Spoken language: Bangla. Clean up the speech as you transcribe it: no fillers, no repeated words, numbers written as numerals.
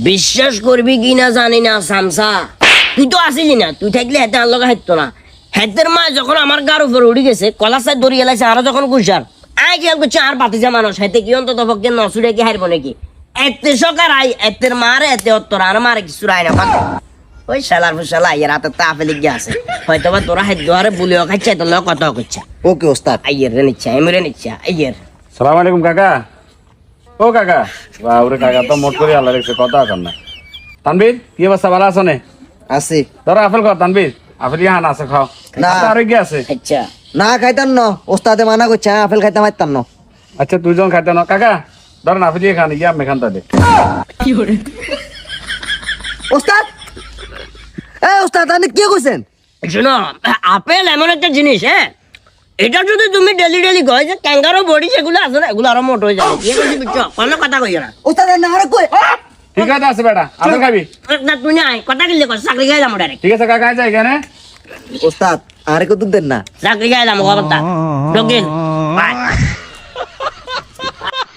বিশ্বাস করবি কিনা জানি না সামসা, তুই তো আসিলি না, তুই থাকলে হেতে আর লগা হাঁটতো না। হেতের মা যখন আমার গার উপরে উঠে গেছে, কলাসায় দড়িয়ে লাইছে, আরো যখন কুষার আয় খেয়াল করছে আর বাতিজা মানুষ, হেতে কি অন্তত পক্ষে নসুরে কি হারবো নাকি? এতে সকার আই এতের মারে এতে অত্তর আর মারে কিছু রায় না। ওই শালার ফুসালা আইয়ের হাতে তাফে লিখে আছে, হয়তো বা তোরা হাত দোয়ারে বুলিও খাচ্ছে, তোর লোক কথা করছে। ওকে ওস্তাদ। আইয়ের রে নিচ্ছে, এমরে নিচ্ছে আইয়ের। সালাম আলাইকুম কাকা। ও কাকা, ওরে কাকা তো মোট করে আল্লাহ রেখেছে, কথা আছেন না। তানবীর কি অবস্থা, ভালো আছো নে? আছি। ধরো আপেল খাও তানবীর, আপেল ইহান আছে খাও। না। আরোগ্য আছে। আচ্ছা না খাইতাম ন, ওস্তাদে মানা করছে আপেল খাইতে পারতাম না। আচ্ছা তুই যখন খাইতে না কাকা, ধরেন আপেল দিয়ে খান, গিয়ে আমি খান তাহলে। ওস্তাদ, এই ওস্তাদ আপনি কি কইছেন? শোনো, আপেল এমন একটা জিনিস, হ্যাঁ এটা যদি তুমি ডেলি ডেলি কয় যে ক্যাঙ্গারো বডি যেগুলো আছে না, এগুলো আরো মোট হয়ে যাবে। কি বলছি বুঝছো? কোনো কথা কইও না। ওস্তাদ না আরে কই? ঠিক আছে আছে বেটা, আপেল খাবি? না তুই না কথা কিনলে কর, চাকরি গায়ে যাবো ডাইরেক্ট। ঠিক আছে কাকা, যাই এখানে। ওস্তাদ আরে কত দেন না। চাকরি গায়ে যাবো কথা। লোকিন বাই।